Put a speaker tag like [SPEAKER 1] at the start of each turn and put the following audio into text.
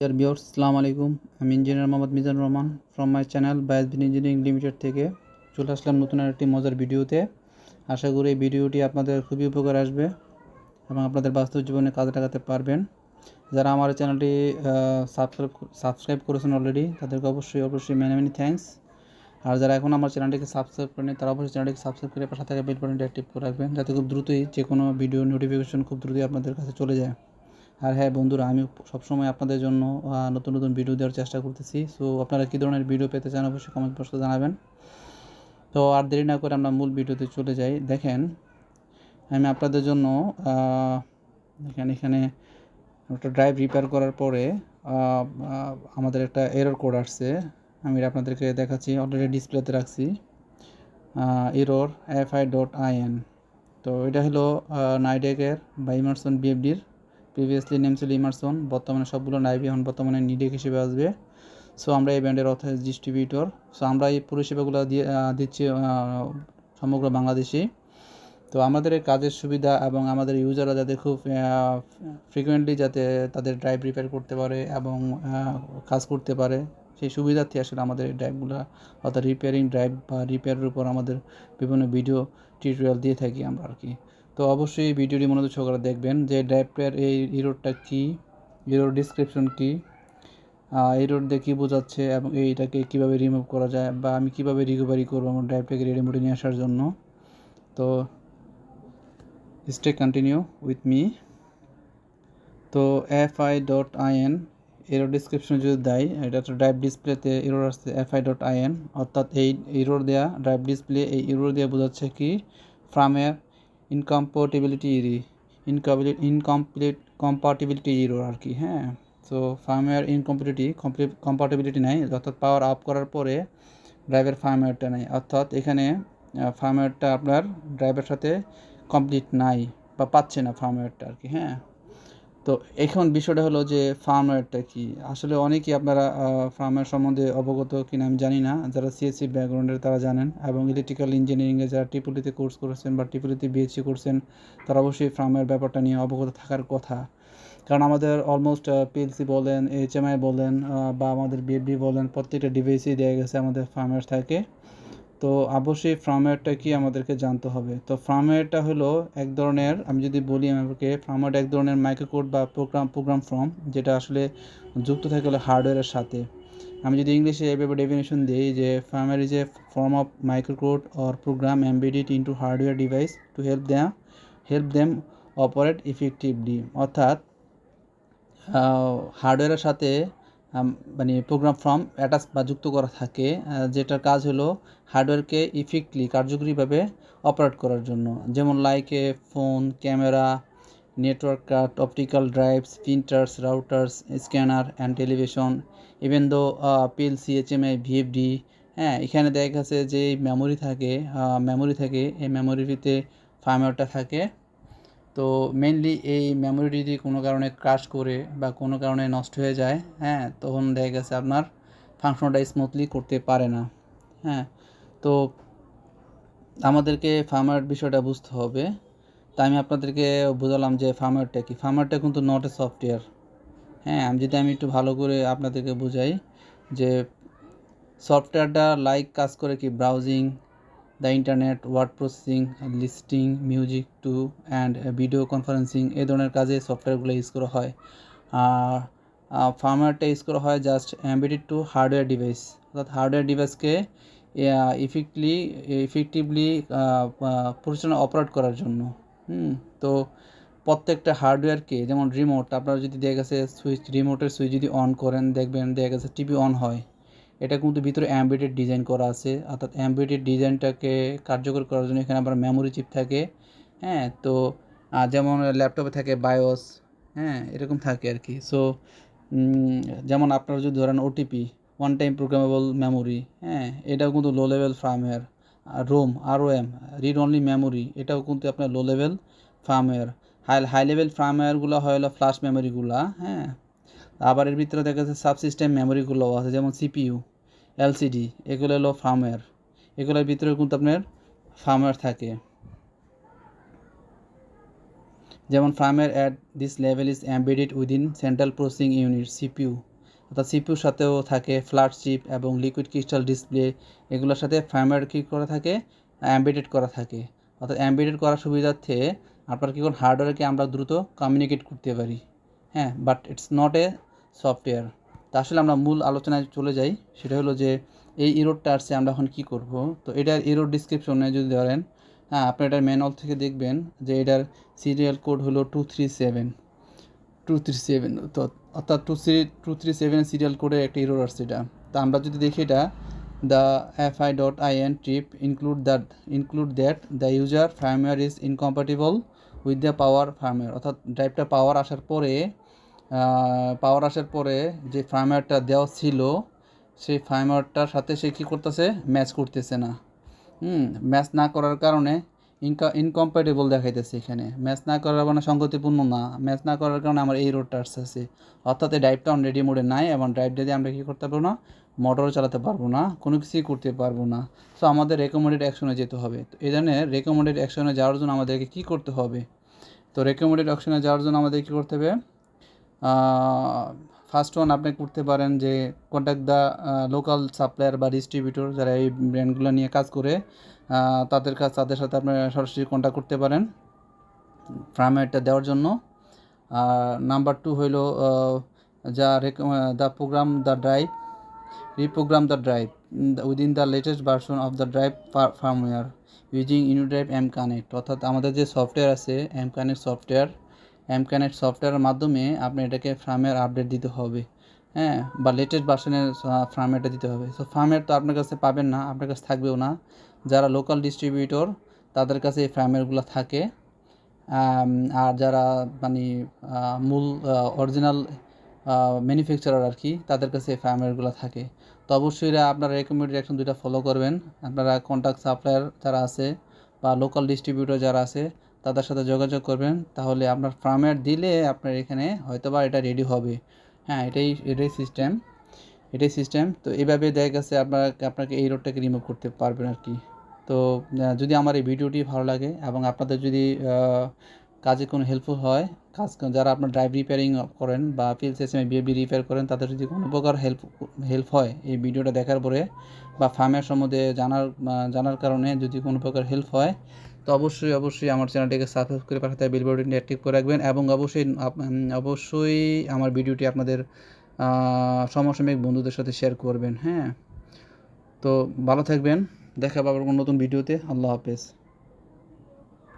[SPEAKER 1] Dear viewers, আসসালামু আলাইকুম। আমি engineer Mohammad Mizanur Rahman from my channel বায়াসবিন ইঞ্জিনিয়ারিং লিমিটেড থেকে চলে আসলাম নতুন আরেকটি মজার ভিডিওতে। আশা করি এই ভিডিওটি আপনাদের খুবই উপকার আসবে এবং আপনাদের বাস্তব জীবনে কাজে লাগাতে পারবেন। যারা আমার চ্যানেলটি সাবস্ক্রাইব করেছেন অলরেডি, তাদেরকে অবশ্যই মেনি মেনি থ্যাঙ্কস। আর যারা এখন আমার চ্যানেলটিকে সাবস্ক্রাইব করেনি, তারা অবশ্যই চ্যানেলটিকে সাবস্ক্রাইব করে পাশে থাকা বেল বাটনটি অ্যাক্টিভ করে রাখবেন, যাতে খুব দ্রুতই যে কোনো ভিডিও নোটিফিকেশন খুব দ্রুতই আপনাদের কাছে চলে যায়। আর হ্যাঁ বন্ধুরা, আমি সবসময় আপনাদের জন্য নতুন নতুন ভিডিও দেওয়ার চেষ্টা করতেছি। সো আপনারা কী ধরনের ভিডিও পেতে চান অবশ্যই কমেন্ট বক্সে জানাবেন। তো আর দেরি না করে আমরা মূল ভিডিওতে চলে যাই। দেখেন, আমি আপনাদের জন্য এখানে একটা ড্রাইভ রিপেয়ার করার পরে আমাদের একটা এরর কোড আসছে। আমি আপনাদেরকে দেখাচ্ছি, অলরেডি ডিসপ্লেতে রাখছি। Error fi.in। তো এটা হলো নাইডেকের বা ইমারসন বিএফডির। প্রিভিয়াসলি নেম ছিল ইমারসন, বর্তমানে সবগুলো নাইভি এখন বর্তমানে নিডেক হিসেবে আসবে। সো আমরা এই ব্র্যান্ডের অথরাইজড ডিস্ট্রিবিউটর। সো আমরা এই পরিষেবাগুলো দিচ্ছি সমগ্র বাংলাদেশে। তো আমাদের এই কাজের সুবিধা এবং আমাদের ইউজাররা যাতে খুব ফ্রিকুয়েন্টলি যাতে তাদের ড্রাইভ রিপেয়ার করতে পারে এবং কাজ করতে পারে, সেই সুবিধার্থে আসলে আমাদের এই ড্রাইভগুলো অর্থাৎ রিপেয়ারিং ড্রাইভ বা রিপেয়ারের উপর আমাদের বিভিন্ন ভিডিও টিউটোরিয়াল দিয়ে থাকি আমরা আর কি। তো অবশ্যই এই ভিডিওটি মনোযোগ সহকারে দেখবেন যে ড্রাইভটার এই ইরোরটা কী, ইরোর ডিসক্রিপশন কী, ইরোর দিয়ে কী বোঝাচ্ছে এবং এইটাকে কীভাবে রিমুভ করা যায় বা আমি কীভাবে রিকভারি করবো আমার ড্রাইভটাকে রেডি মোডে নিয়ে আসার জন্য। তো স্টে কন্টিনিউ উইথ মি। তো fi.in এরর ডিসক্রিপশনে যদি দেয়, এটা একটা ড্রাইভ ডিসপ্লেতে এরর আসছে fi.in, অর্থাৎ এই এরর দেওয়া ড্রাইভ ডিসপ্লে এই এরর দিয়ে বোঝাচ্ছে কি ফার্মওয়্যার ইনকম্পাটিবিলিটি এরর আর কি। হ্যাঁ, সো ফার্মওয়্যার কম্পাটিবিলিটি নাই, অর্থাৎ পাওয়ার আপ করার পরে ড্রাইভের ফার্মওয়্যারটা নেই, অর্থাৎ এখানে ফার্মওয়্যারটা আপনার ড্রাইভের সাথে কমপ্লিট নাই বা পাচ্ছে না ফার্মওয়্যারটা আর কি। হ্যাঁ, তো এখন বিষয়টা হলো যে ফার্মওয়্যারটা কি। আসলে অনেকেই আপনারা ফার্মওয়্যার সম্বন্ধে অবগত কিনা আমি জানি না। যারা সিএসসি ব্যাকগ্রাউন্ডের তারা জানেন, এবং ইলেকট্রিক্যাল ইঞ্জিনিয়ারিংয়ে যারা ট্রিপলিতে কোর্স করেছেন বা ট্রিপলিতে বিএসসি করছেন, তারা অবশ্যই ফার্মওয়্যার ব্যাপারটা নিয়ে অবগত থাকার কথা। কারণ আমাদের অলমোস্ট পিএলসি বলেন, এইচএমআই বলেন বা আমাদের বিএফডি বলেন, প্রত্যেকটা ডিভাইসেই দেওয়া গেছে আমাদের ফার্মওয়্যার থাকে। তো অবশ্যই ফার্মওয়্যারটা কি আমাদেরকে জানতে হবে। তো ফার্মওয়্যারটা হলো এক ধরনের, আমি যদি বলি আমাকে, ফার্মওয়্যারটা এক ধরনের মাইক্রোকোড বা প্রোগ্রাম ফর্ম, যেটা আসলে যুক্ত থাকে হলো হার্ডওয়্যারের সাথে। আমি যদি ইংলিশে এভাবে ডেফিনেশন দিই যে firmware is a form of microcode or program embedded into hardware device to help them operate effectively. অর্থাৎ হার্ডওয়্যারের সাথে মানে প্রোগ্রাম ফর্ম অ্যাটাচ বা যুক্ত করা থাকে, যেটার কাজ হলো হার্ডওয়্যারকে কার্যকরীভাবে অপারেট করার জন্য। যেমন like a phone, camera, network card, optical drives, printers, routers, scanner and television, even though PLC, HMI, VFD. হ্যাঁ, এখানে দেখা গেছে যে মেমোরি থাকে, এই মেমোরিতে ফার্মওয়্যারটা থাকে। তো মেনলি এই মেমোরি যদি কোনো কারণে ক্রাশ করে বা কোনো কারণে নষ্ট হয়ে যায়, হ্যাঁ, তখন দেখা গেছে আপনার ফাংশনটা স্মুথলি করতে পারে না। হ্যাঁ, তো আমাদেরকে ফার্মওয়্যার বিষয়টা বুঝতে হবে। তাই আমি আপনাদেরকে বোঝালাম যে ফার্মওয়্যারটা কি। ফার্মওয়্যারটা কিন্তু নট এ সফটওয়্যার। হ্যাঁ, আমি একটু ভালো করে আপনাদেরকে বোঝাই যে সফটওয়্যারটা কাজ করে কি browsing the internet, word processing, listing music too and video conferencing, এই ধরনের কাজে সফটওয়্যারগুলো ইউজ করা হয়। আর ফার্মওয়্যারটা ইউজ করা হয় just embedded to hardware device, অর্থাৎ হার্ডওয়্যার ডিভাইসকে ইফেক্টিভলি পরিচালনা অপারেট করার জন্য। তো প্রত্যেকটা হার্ডওয়্যারকে, যেমন রিমোট, আপনারা যদি দেখা গেছে রিমোটের সুইচ যদি অন করেন, দেখবেন দেখা গেছে টিভি অন হয়। এটা কিন্তু ভিতরে এমবেডেড ডিজাইন করা আছে, অর্থাৎ এমবেডেড ডিজাইনটাকে কার্যকর করার জন্য এখানে আবার মেমোরি চিপ থাকে। হ্যাঁ, তো যেমন ল্যাপটপে থাকে বায়োস, হ্যাঁ, এরকম থাকে আর কি। সো যেমন আপনারা যদি ধরেন OTP, one time programmable memory, হ্যাঁ, এটাও কিন্তু low level firmware. ROM read only memory, এটাও কিন্তু আপনার low level firmware. High level ফার্মওয়্যারগুলো হয় হলো ফ্ল্যাশ মেমোরিগুলো। হ্যাঁ, আবার এর ভিতরে দেখা যাচ্ছে সাবসিস্টেম মেমোরিগুলোও আছে, যেমন সিপিইউ, এলসিডি, এগুলো হলো ফার্মওয়্যার। এগুলোর ভিতরে কিন্তু আপনার ফার্মওয়্যার থাকে। যেমন firmware at this level is embedded within central processing unit CPU, অর্থাৎ সিপিইউর সাথেও থাকে ফ্ল্যাট চিপ এবং লিকুইড ক্রিস্টাল ডিসপ্লে, এগুলোর সাথে ফার্মওয়্যার কী করা থাকে, এমবেডেড করা থাকে। অর্থাৎ এমবেডেড করার সুবিধার্থে আপনার কী করুন, হার্ডওয়্যারকে আমরা দ্রুত কমিউনিকেট করতে পারি, হ্যাঁ, but it's not a software. তা আসলে আমরা মূল আলোচনায় চলে যাই। সেটা হলো যে এই ইরোডটা আসছে, আমরা এখন কী করব। তো এটার ইরোড ডিসক্রিপশনে যদি ধরেন, হ্যাঁ, আপনি এটার ম্যানুয়াল থেকে দেখবেন যে এটার সিরিয়াল কোড হলো 237 তো অর্থাৎ 237 সিরিয়াল কোডের একটা ইরোর আসছে এটা। তা আমরা যদি দেখি এটা, the fi.in trip include that the user firmware is incompatible with the power firmware, অর্থাৎ ড্রাইভটা পাওয়ার আসার পরে যে ফার্মওয়্যারটা দেওয়া ছিল সেই ফার্মওয়্যারটার সাথে সে কী করতেছে, ম্যাচ করতেছে না। ম্যাচ না করার কারণে ইনকম্প্যাটেবল দেখাইতেছে এখানে। ম্যাচ না করার মানে সঙ্গতিপূর্ণ না, ম্যাচ না করার কারণে আমার এই রোডটা আসতেছে। অর্থাৎ এই ড্রাইভটা অলরেডি মোডে নাই এবং ড্রাইভটা দিয়ে আমরা কী করতে পারবো না, মোটরও চালাতে পারবো না, কোনো কিছুই করতে পারবো না। সো আমাদের রেকমেন্ডেড অ্যাকশনে যেতে হবে। তো এই ধরনের রেকমেন্ডেড অ্যাকশনে যাওয়ার জন্য আমাদেরকে কী করতে হবে? তো রেকমেন্ডেড অ্যাকশনে যাওয়ার জন্য আমাদের কী করতে হবে? ফার্স্ট ওয়ান আপনি করতে পারেন যে কন্ট্যাক্ট দ্য লোকাল সাপ্লায়ার বা ডিস্ট্রিবিউটর, যারা এই ব্র্যান্ডগুলো নিয়ে কাজ করে, তাদের সাথে আপনি সরাসরি কন্ট্যাক্ট করতে পারেন ফার্মওয়্যারটা দেওয়ার জন্য। নাম্বার 2 হইল the reprogram the drive within the latest version of the drive firmware using UniDrive mConnect, অর্থাৎ আমাদের যে সফটওয়্যার আছে mConnect সফটওয়্যারের মাধ্যমে আপনি এটাকে ফার্মওয়্যার আপডেট দিতে হবে, হ্যাঁ, বা লেটেস্ট ভার্সনের ফার্মওয়্যারটা দিতে হবে। সো ফার্মওয়্যার তো আপনার কাছে পাবেন না, আপনার কাছে থাকবেও না। যারা লোকাল ডিস্ট্রিবিউটর তাদের কাছে এই ফার্মওয়্যারগুলো থাকে। আর যারা মানে মূল অরিজিনাল ম্যানুফ্যাকচারার আর কি, তাদের কাছে এই ফার্মওয়্যারগুলো থাকে। তো অবশ্যই আপনারা রেকমেন্ডেড অ্যাকশন দুইটা ফলো করবেন। আপনারা কন্ট্যাক্ট সাপ্লায়ার যারা আছে বা লোকাল ডিস্ট্রিবিউটর যারা আছে তাদের সাথে যোগাযোগ করবেন, তাহলে আপনার ফার্মওয়্যার দিলে আপনার এখানে হয়তোবা এটা রেডি হবে। হ্যাঁ, এটাই সিস্টেম। তো এইভাবে দেখা গেছে আপনাকে এই রোডটাকে রিমুভ করতে পারবেন আর কি। তো যদি আমার এই ভিডিওটি ভালো লাগে এবং আপনাদের যদি কাজে কোনো হেল্পফুল হয়, যারা আপনার ড্রাইভ রিপেয়ারিং করেন বা ফিল্ড সিস্টেমে বিএবি রিপেয়ার করেন, তাদের যদি কোনো প্রকার হেল্প হয় এই ভিডিওটা দেখার পরে বা ফার্মের সম্বন্ধে জানার কারণে যদি কোনো প্রকার হেল্প হয়, তো অবশ্যই আমার চ্যানেলটিকে সাবস্ক্রাইব করে পাঠাতে বেল বাটনটি অ্যাক্টিভ করে রাখবেন এবং অবশ্যই আমার ভিডিওটি আপনাদের সমসাময়িক বন্ধুদের সাথে শেয়ার করবেন। হ্যাঁ, তো ভালো থাকবেন, দেখা পাবো নতুন ভিডিওতে। আল্লাহ হাফেজ।